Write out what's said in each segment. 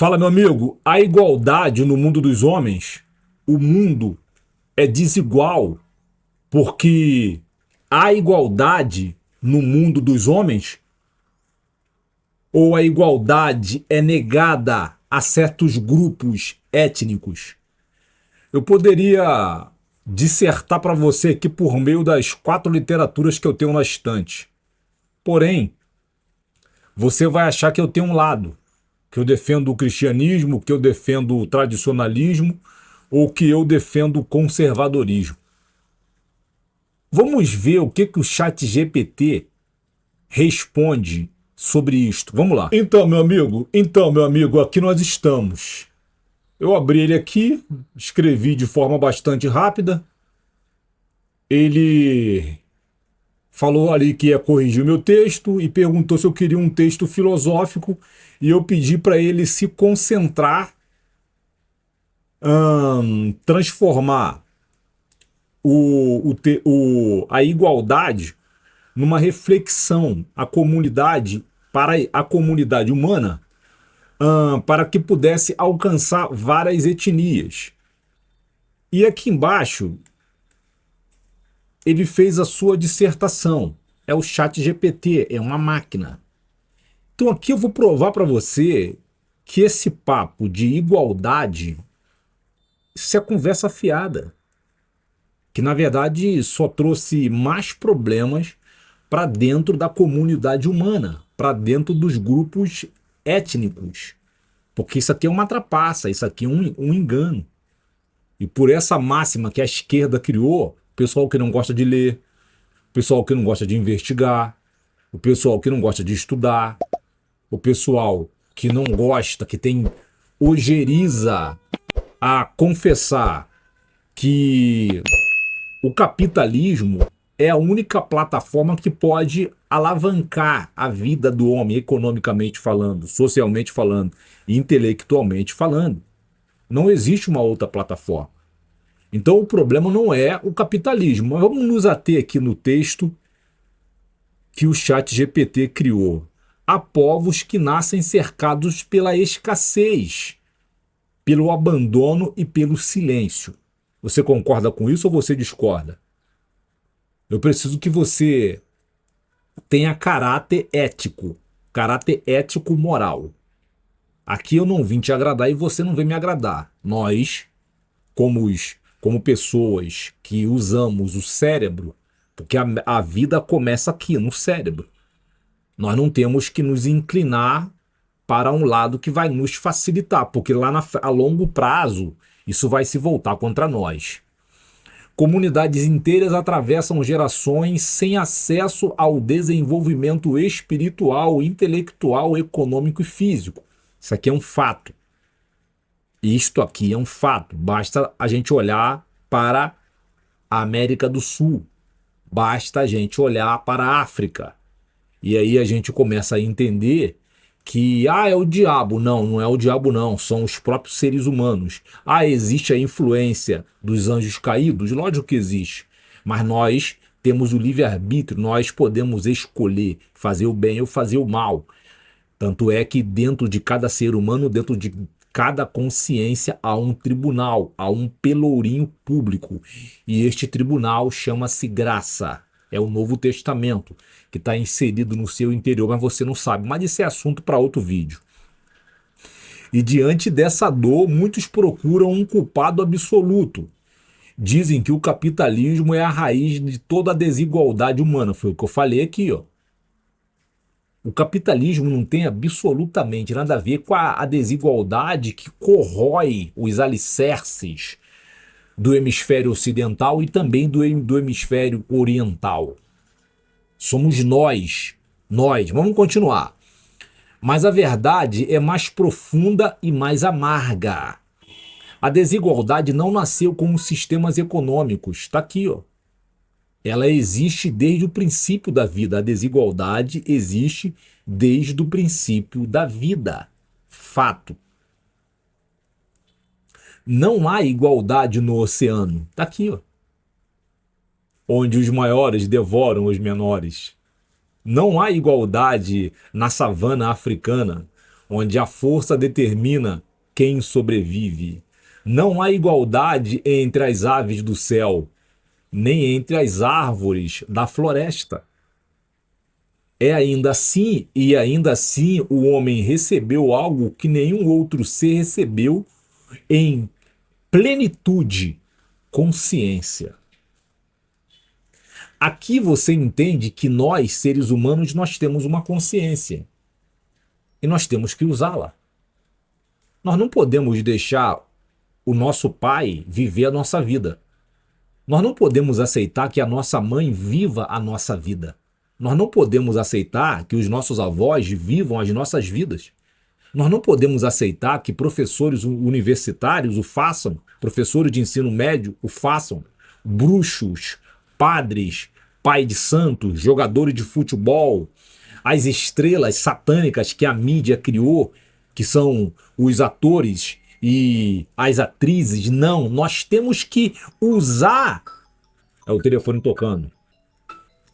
Fala, meu amigo, a igualdade no mundo dos homens, o mundo é desigual porque há igualdade no mundo dos homens ou a igualdade é negada a certos grupos étnicos? Eu poderia dissertar para você aqui por meio das 4 literaturas que eu tenho na estante. Porém, você vai achar que eu tenho um lado, que eu defendo o cristianismo, que eu defendo o tradicionalismo ou que eu defendo o conservadorismo. Vamos ver o que o ChatGPT responde sobre isto. Vamos lá. Então, meu amigo, aqui nós estamos. Eu abri ele aqui, escrevi de forma bastante rápida. Ele falou ali que ia corrigir o meu texto e perguntou se eu queria um texto filosófico e eu pedi para ele se concentrar, transformar a igualdade numa reflexão para a comunidade humana, para que pudesse alcançar várias etnias. E aqui embaixo ele fez a sua dissertação. É o ChatGPT, é uma máquina. Então aqui eu vou provar para você que esse papo de igualdade, isso é conversa fiada. Que na verdade só trouxe mais problemas para dentro da comunidade humana, para dentro dos grupos étnicos. Porque isso aqui é uma trapaça, isso aqui é um engano. E por essa máxima que a esquerda criou, o pessoal que não gosta de ler, o pessoal que não gosta de investigar, o pessoal que não gosta de estudar, o pessoal que não gosta, que tem ojeriza a confessar que o capitalismo é a única plataforma que pode alavancar a vida do homem, economicamente falando, socialmente falando, intelectualmente falando. Não existe uma outra plataforma. Então o problema não é o capitalismo. Mas vamos nos ater aqui no texto que o ChatGPT criou. Há povos que nascem cercados pela escassez, pelo abandono e pelo silêncio. Você concorda com isso ou você discorda? Eu preciso que você tenha caráter ético moral. Aqui eu não vim te agradar e você não vem me agradar. Nós, como pessoas que usamos o cérebro, porque a vida começa aqui, no cérebro. Nós não temos que nos inclinar para um lado que vai nos facilitar, porque a longo prazo isso vai se voltar contra nós. Comunidades inteiras atravessam gerações sem acesso ao desenvolvimento espiritual, intelectual, econômico e físico. Isso aqui é um fato. Isto aqui é um fato. Basta a gente olhar para a América do Sul. Basta a gente olhar para a África. E aí a gente começa a entender que, é o diabo. Não, não é o diabo não, são os próprios seres humanos. Existe a influência dos anjos caídos? Lógico que existe. Mas nós temos o livre-arbítrio, nós podemos escolher fazer o bem ou fazer o mal. Tanto é que dentro de cada ser humano, dentro de cada consciência, há um tribunal, há um pelourinho público. E este tribunal chama-se graça. É o Novo Testamento, que está inserido no seu interior, mas você não sabe. Mas isso é assunto para outro vídeo. E diante dessa dor, muitos procuram um culpado absoluto. Dizem que o capitalismo é a raiz de toda a desigualdade humana. Foi o que eu falei aqui, ó. O capitalismo não tem absolutamente nada a ver com a desigualdade que corrói os alicerces do hemisfério ocidental e também do hemisfério oriental. Somos nós. Vamos continuar. Mas a verdade é mais profunda e mais amarga. A desigualdade não nasceu com os sistemas econômicos. Está aqui, ó. Ela existe desde o princípio da vida. A desigualdade existe desde o princípio da vida. Fato. Não há igualdade no oceano. Está aqui, ó. Onde os maiores devoram os menores. Não há igualdade na savana africana, onde a força determina quem sobrevive. Não há igualdade entre as aves do céu, nem entre as árvores da floresta. É ainda assim, e ainda assim o homem recebeu algo que nenhum outro ser recebeu em plenitude, consciência. Aqui você entende que nós, seres humanos, nós temos uma consciência e nós temos que usá-la. Nós não podemos deixar o nosso pai viver a nossa vida. Nós não podemos aceitar que a nossa mãe viva a nossa vida. Nós não podemos aceitar que os nossos avós vivam as nossas vidas. Nós não podemos aceitar que professores universitários o façam, professores de ensino médio o façam, bruxos, padres, pai de santos, jogadores de futebol, as estrelas satânicas que a mídia criou, que são os atores e as atrizes. Não, nós temos que usar. É o telefone tocando.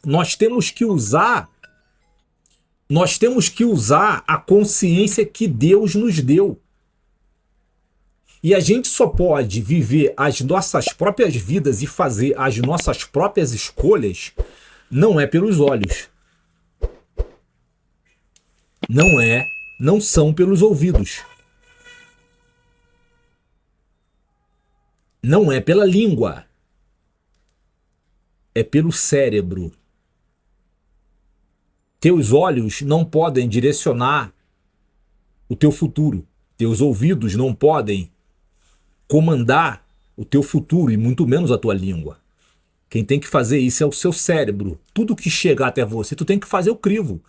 Nós temos que usar a consciência que Deus nos deu. E a gente só pode viver as nossas próprias vidas e fazer as nossas próprias escolhas não é pelos olhos. Não são pelos ouvidos. Não é pela língua. É pelo cérebro. Teus olhos não podem direcionar o teu futuro. Teus ouvidos não podem comandar o teu futuro e muito menos a tua língua. Quem tem que fazer isso é o seu cérebro. Tudo que chegar até você, tu tem que fazer o crivo.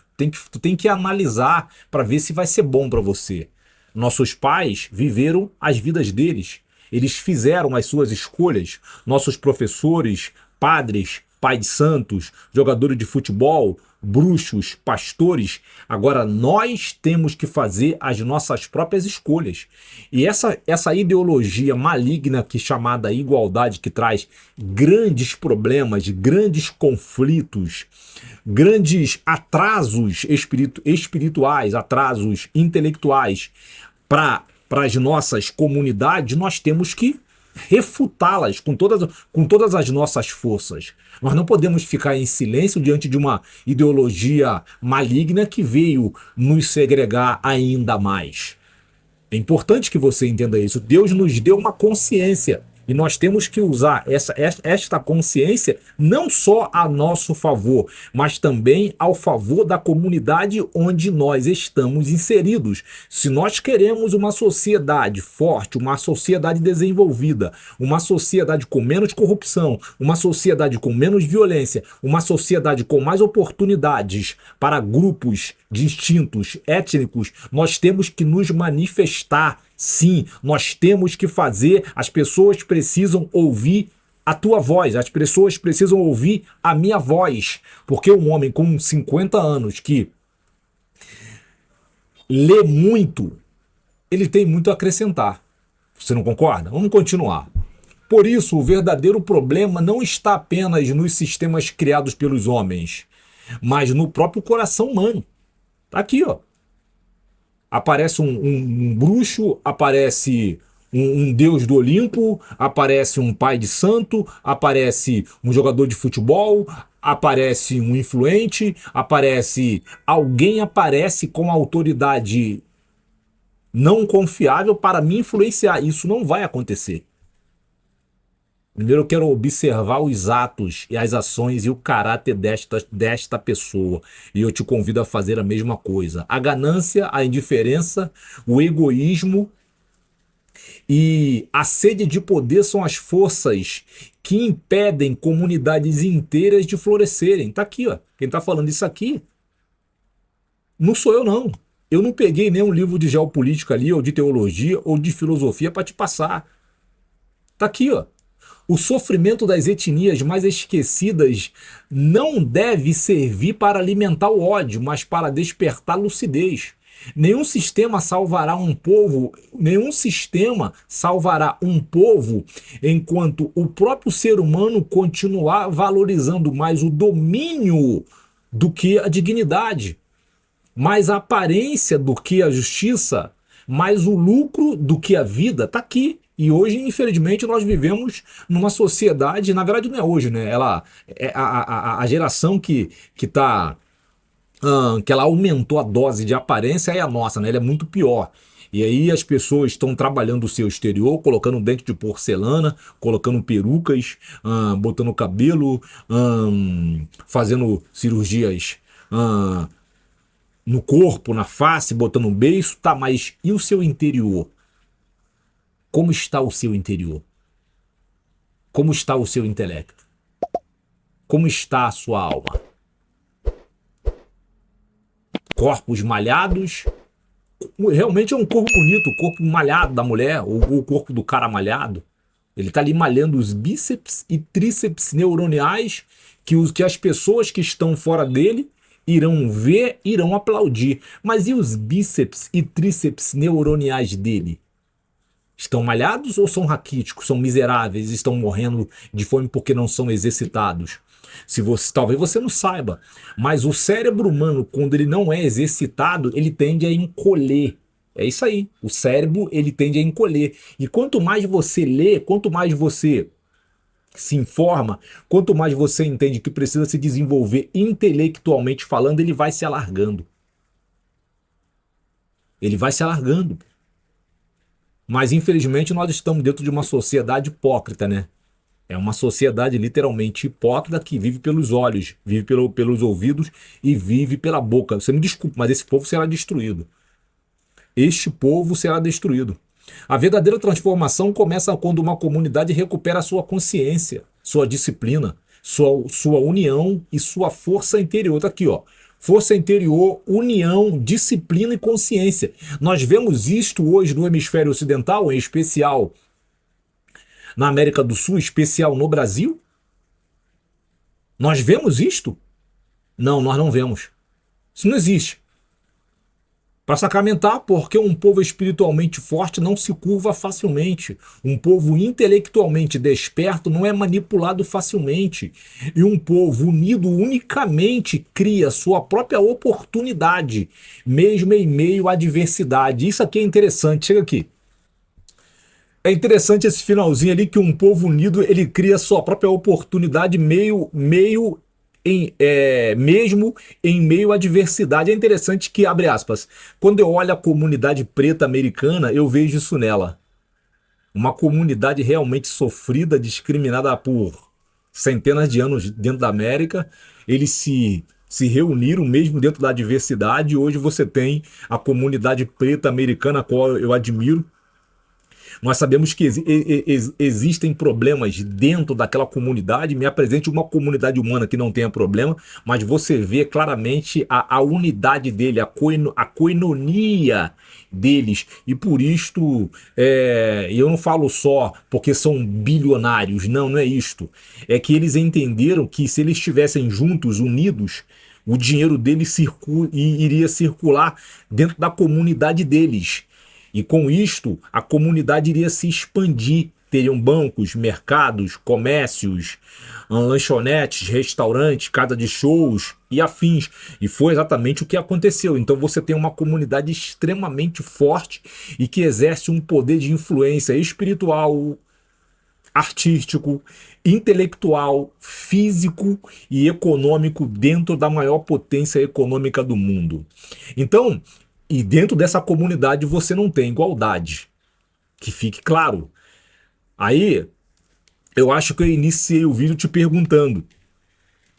Tu tem que analisar para ver se vai ser bom para você. Nossos pais viveram as vidas deles. Eles fizeram as suas escolhas. Nossos professores, padres, pai de santos, jogadores de futebol, bruxos, pastores. Agora nós temos que fazer as nossas próprias escolhas. E essa ideologia maligna que é chamada igualdade, que traz grandes problemas, grandes conflitos, grandes atrasos espirituais, atrasos intelectuais para as nossas comunidades, nós temos que refutá-las com todas as nossas forças. Nós não podemos ficar em silêncio diante de uma ideologia maligna que veio nos segregar ainda mais. É importante que você entenda isso. Deus nos deu uma consciência e nós temos que usar esta consciência não só a nosso favor, mas também ao favor da comunidade onde nós estamos inseridos. Se nós queremos uma sociedade forte, uma sociedade desenvolvida, uma sociedade com menos corrupção, uma sociedade com menos violência, uma sociedade com mais oportunidades para grupos distintos, étnicos, nós temos que nos manifestar. Sim, nós temos que fazer, as pessoas precisam ouvir a tua voz, as pessoas precisam ouvir a minha voz, porque um homem com 50 anos que lê muito, ele tem muito a acrescentar. Você não concorda? Vamos continuar. Por isso, o verdadeiro problema não está apenas nos sistemas criados pelos homens, mas no próprio coração humano. Tá aqui, ó. Aparece um bruxo, aparece um deus do Olimpo, aparece um pai de santo, aparece um jogador de futebol, aparece um influente, alguém aparece com autoridade não confiável para me influenciar. Isso não vai acontecer. Primeiro eu quero observar os atos e as ações e o caráter desta pessoa. E eu te convido a fazer a mesma coisa. A ganância, a indiferença, o egoísmo e a sede de poder são as forças que impedem comunidades inteiras de florescerem. Tá aqui, ó. Quem tá falando isso aqui não sou eu, não. Eu não peguei nenhum livro de geopolítica ali, ou de teologia, ou de filosofia para te passar. Tá aqui, ó. O sofrimento das etnias mais esquecidas não deve servir para alimentar o ódio, mas para despertar lucidez. Nenhum sistema salvará um povo enquanto o próprio ser humano continuar valorizando mais o domínio do que a dignidade. mais a aparência do que a justiça, mais o lucro do que a vida, está aqui. E hoje, infelizmente, nós vivemos numa sociedade, na verdade não é hoje, né? Ela, é a geração que tá, que ela aumentou a dose de aparência é a nossa, né? Ela é muito pior. E aí as pessoas estão trabalhando o seu exterior, colocando dente de porcelana, colocando perucas, botando cabelo, fazendo cirurgias no corpo, na face, botando um beiço, tá, mas e o seu interior? Como está o seu interior? Como está o seu intelecto? Como está a sua alma? Corpos malhados? Realmente é um corpo bonito, o corpo malhado da mulher, ou o corpo do cara malhado. Ele está ali malhando os bíceps e tríceps neuroniais que as pessoas que estão fora dele irão ver, irão aplaudir. Mas e os bíceps e tríceps neuroniais dele? Estão malhados ou são raquíticos, são miseráveis, estão morrendo de fome porque não são exercitados? Se você, talvez você não saiba, mas o cérebro humano, quando ele não é exercitado, ele tende a encolher. É isso aí. O cérebro, ele tende a encolher. E quanto mais você lê, quanto mais você se informa, quanto mais você entende que precisa se desenvolver intelectualmente falando, ele vai se alargando. Ele vai se alargando. Mas infelizmente nós estamos dentro de uma sociedade hipócrita, né? É uma sociedade literalmente hipócrita que vive pelos olhos, vive pelos ouvidos e vive pela boca. Você me desculpe, mas esse povo será destruído. Este povo será destruído. A verdadeira transformação começa quando uma comunidade recupera sua consciência, sua disciplina, sua união e sua força interior. Tá aqui, ó. Força interior, união, disciplina e consciência. Nós vemos isto hoje no hemisfério ocidental, em especial na América do Sul, em especial no Brasil. Nós vemos isto? Não, nós não vemos. Isso não existe. Para sacramentar, porque um povo espiritualmente forte não se curva facilmente. Um povo intelectualmente desperto não é manipulado facilmente. E um povo unido unicamente cria sua própria oportunidade, mesmo em meio à adversidade. Isso aqui é interessante, chega aqui. É interessante esse finalzinho ali que um povo unido ele cria sua própria oportunidade mesmo em meio à adversidade. É interessante que, abre aspas, quando eu olho a comunidade preta americana, eu vejo isso nela. Uma comunidade realmente sofrida, discriminada por centenas de anos dentro da América. Eles se reuniram mesmo dentro da adversidade. Hoje você tem a comunidade preta americana, a qual eu admiro. Nós sabemos que existem problemas dentro daquela comunidade. Me apresente uma comunidade humana que não tenha problema, mas você vê claramente a unidade dele, a coinonia deles. E por isto, eu não falo só porque são bilionários, não é isto. É que eles entenderam que se eles estivessem juntos, unidos, o dinheiro deles iria circular dentro da comunidade deles. E com isto, a comunidade iria se expandir. Teriam bancos, mercados, comércios, lanchonetes, restaurantes, casa de shows e afins. E foi exatamente o que aconteceu. Então você tem uma comunidade extremamente forte e que exerce um poder de influência espiritual, artístico, intelectual, físico e econômico dentro da maior potência econômica do mundo. Então, e dentro dessa comunidade você não tem igualdade. Que fique claro. Aí, eu acho que eu iniciei o vídeo te perguntando.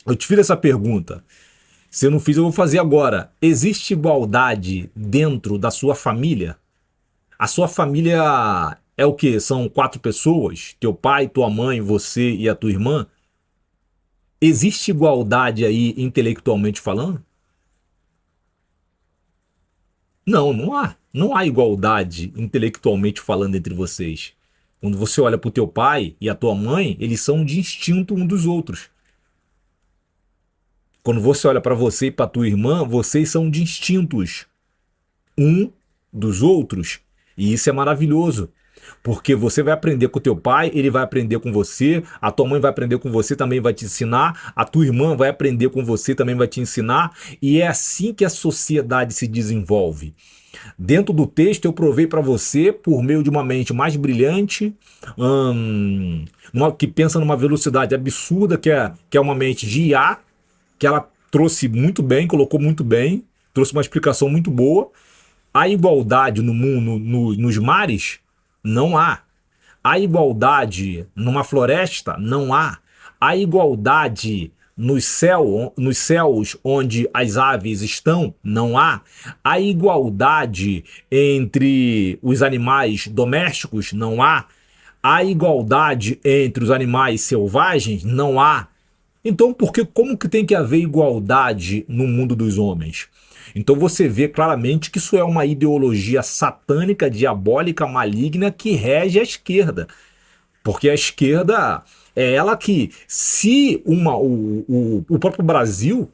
Eu te fiz essa pergunta. Se eu não fiz, eu vou fazer agora. Existe igualdade dentro da sua família? A sua família é o quê? São 4 pessoas? Teu pai, tua mãe, você e a tua irmã? Existe igualdade aí intelectualmente falando? Não, não há. Não há igualdade intelectualmente falando entre vocês. Quando você olha para o teu pai e a tua mãe, eles são distintos um dos outros. Quando você olha para você e para tua irmã, vocês são distintos um dos outros. E isso é maravilhoso. Porque você vai aprender com o teu pai, ele vai aprender com você, a tua mãe vai aprender com você, também vai te ensinar, a tua irmã vai aprender com você, também vai te ensinar, e é assim que a sociedade se desenvolve. Dentro do texto eu provei para você, por meio de uma mente mais brilhante, que pensa numa velocidade absurda, que é uma mente de IA, que ela trouxe muito bem, colocou muito bem, trouxe uma explicação muito boa. A igualdade no mundo, nos mares, não há. A igualdade numa floresta, não há. A igualdade nos céus onde as aves estão, não há. A igualdade entre os animais domésticos, não há. A igualdade entre os animais selvagens, não há. Então, como que tem que haver igualdade no mundo dos homens? Então você vê claramente que isso é uma ideologia satânica, diabólica, maligna que rege a esquerda. Porque a esquerda é ela que, se o próprio Brasil,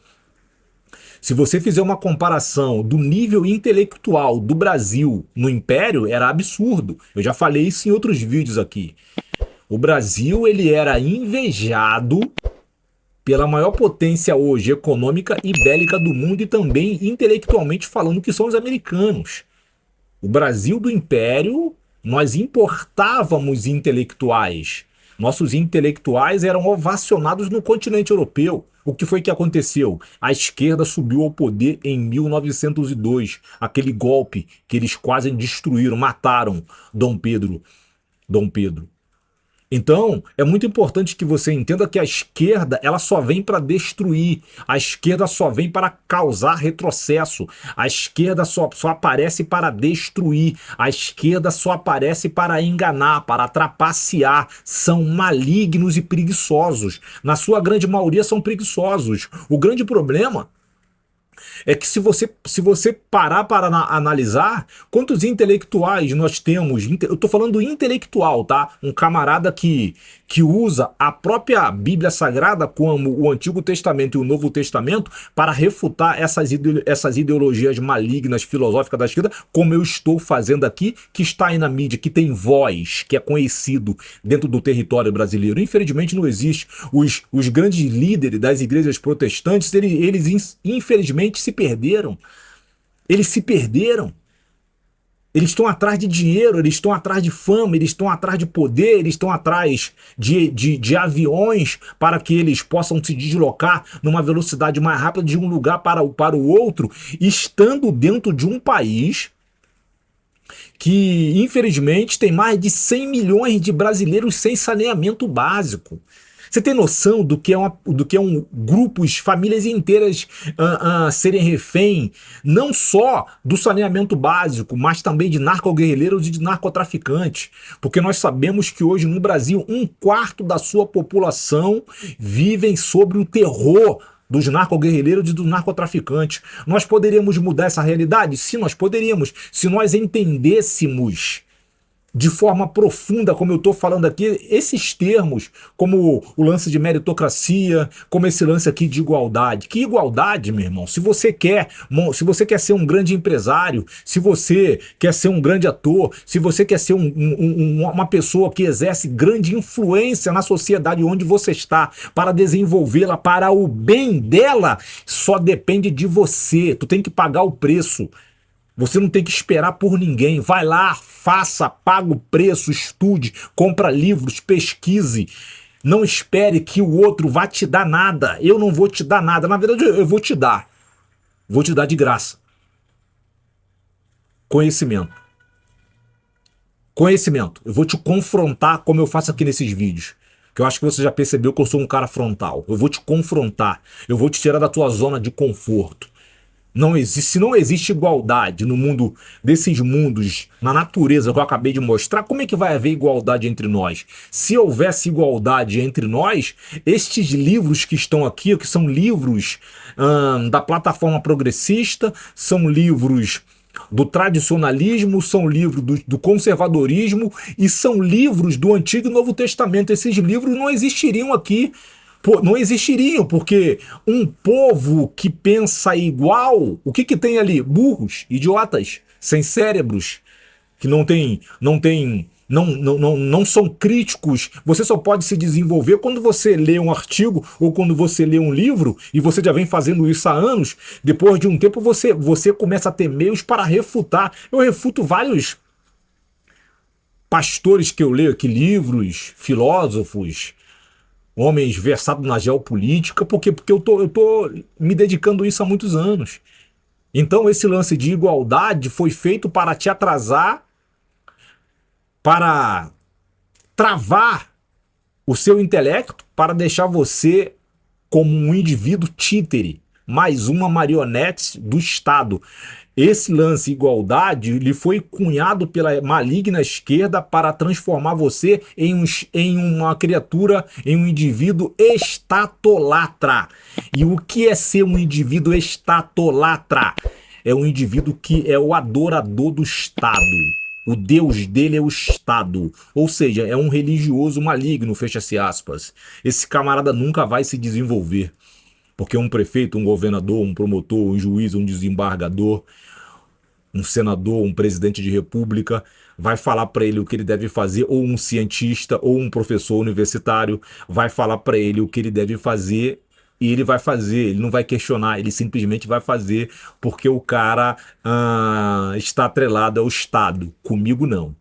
se você fizer uma comparação do nível intelectual do Brasil no Império, era absurdo. Eu já falei isso em outros vídeos aqui. O Brasil, ele era invejado pela maior potência hoje econômica e bélica do mundo e também intelectualmente falando, que são os americanos. O Brasil do Império, nós importávamos intelectuais. Nossos intelectuais eram ovacionados no continente europeu. O que foi que aconteceu? A esquerda subiu ao poder em 1902. Aquele golpe que eles quase destruíram, mataram Dom Pedro. Então, é muito importante que você entenda que a esquerda, ela só vem para destruir. A esquerda só vem para causar retrocesso. A esquerda só aparece para destruir. A esquerda só aparece para enganar, para trapacear. São malignos e preguiçosos. Na sua grande maioria são preguiçosos. O grande problema é que se você parar para analisar, quantos intelectuais nós temos, eu estou falando intelectual, tá? Um camarada que usa a própria Bíblia Sagrada, como o Antigo Testamento e o Novo Testamento, para refutar essas ideologias malignas, filosóficas da esquerda, como eu estou fazendo aqui, que está aí na mídia, que tem voz, que é conhecido dentro do território brasileiro. Infelizmente não existe. Os grandes líderes das igrejas protestantes, eles infelizmente se perderam. Eles se perderam. Eles estão atrás de dinheiro, eles estão atrás de fama, eles estão atrás de poder, eles estão atrás de aviões para que eles possam se deslocar numa velocidade mais rápida de um lugar para o outro, estando dentro de um país que, infelizmente, tem mais de 100 milhões de brasileiros sem saneamento básico. Você tem noção do que é grupos, famílias inteiras serem refém, não só do saneamento básico, mas também de narcoguerrilheiros e de narcotraficantes? Porque nós sabemos que hoje no Brasil, 1/4 da sua população vivem sobre o terror dos narcoguerrilheiros e dos narcotraficantes. Nós poderíamos mudar essa realidade? Sim, nós poderíamos, se nós entendêssemos de forma profunda, como eu estou falando aqui, esses termos, como o lance de meritocracia, como esse lance aqui de igualdade. Que igualdade, meu irmão? Se você quer ser um grande empresário, se você quer ser um grande ator, se você quer ser uma pessoa que exerce grande influência na sociedade onde você está, para desenvolvê-la para o bem dela, só depende de você. Tu tem que pagar o preço. Você não tem que esperar por ninguém. Vai lá, faça, paga o preço, estude, compra livros, pesquise. Não espere que o outro vá te dar nada. Eu não vou te dar nada. Na verdade, eu vou te dar. Vou te dar de graça. Conhecimento. Conhecimento. Eu vou te confrontar como eu faço aqui nesses vídeos. Que eu acho que você já percebeu que eu sou um cara frontal. Eu vou te confrontar. Eu vou te tirar da tua zona de conforto. Se não existe igualdade no mundo, desses mundos, na natureza que eu acabei de mostrar, como é que vai haver igualdade entre nós? Se houvesse igualdade entre nós, estes livros que estão aqui, que são livros da plataforma progressista, são livros do tradicionalismo, são livros do conservadorismo e são livros do Antigo e Novo Testamento. Esses livros não existiriam aqui. Não existiriam, porque um povo que pensa igual, o que tem ali? Burros, idiotas, sem cérebros, que não tem não são críticos. Você só pode se desenvolver quando você lê um artigo ou quando você lê um livro, e você já vem fazendo isso há anos. Depois de um tempo você começa a ter meios para refutar. Eu refuto vários pastores que eu leio aqui, livros, filósofos, homens versados na geopolítica, porque eu tô me dedicando a isso há muitos anos. Então esse lance de igualdade foi feito para te atrasar, para travar o seu intelecto, para deixar você como um indivíduo títere, mais uma marionete do Estado. Esse lance igualdade lhe foi cunhado pela maligna esquerda para transformar você em uma criatura, em um indivíduo estatolatra. E o que é ser um indivíduo estatolatra? É um indivíduo que é o adorador do Estado. O Deus dele é o Estado. Ou seja, é um religioso maligno, fecha-se aspas. Esse camarada nunca vai se desenvolver. Porque um prefeito, um governador, um promotor, um juiz, um desembargador, um senador, um presidente de república, vai falar para ele o que ele deve fazer, ou um cientista, ou um professor universitário, vai falar para ele o que ele deve fazer, e ele vai fazer, ele não vai questionar, ele simplesmente vai fazer, porque o cara está atrelado ao Estado. Comigo não.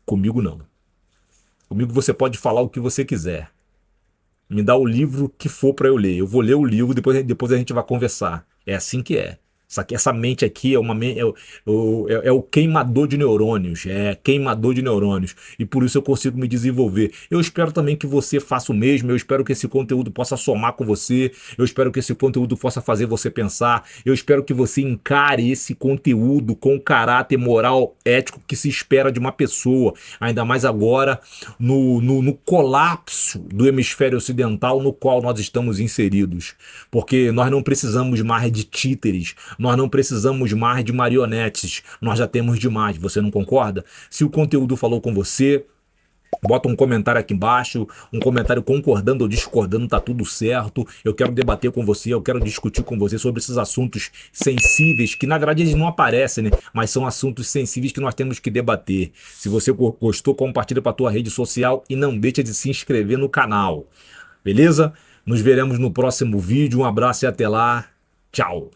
Comigo não. Comigo você pode falar o que você quiser. Me dá o livro que for para eu ler. Eu vou ler o livro, depois a gente vai conversar. É assim que é. Essa mente aqui é o queimador de neurônios. É queimador de neurônios. E por isso eu consigo me desenvolver. Eu espero também que você faça o mesmo. Eu espero que esse conteúdo possa somar com você. Eu espero que esse conteúdo possa fazer você pensar. Eu espero que você encare esse conteúdo com o caráter moral, ético que se espera de uma pessoa. Ainda mais agora, no colapso do hemisfério ocidental no qual nós estamos inseridos. Porque nós não precisamos mais de títeres. Nós não precisamos mais de marionetes, nós já temos demais, você não concorda? Se o conteúdo falou com você, bota um comentário aqui embaixo, um comentário concordando ou discordando, tá tudo certo. Eu quero debater com você, eu quero discutir com você sobre esses assuntos sensíveis, que na verdade eles não aparecem, né? Mas são assuntos sensíveis que nós temos que debater. Se você gostou, compartilha para a tua rede social e não deixa de se inscrever no canal. Beleza? Nos veremos no próximo vídeo, um abraço e até lá. Tchau!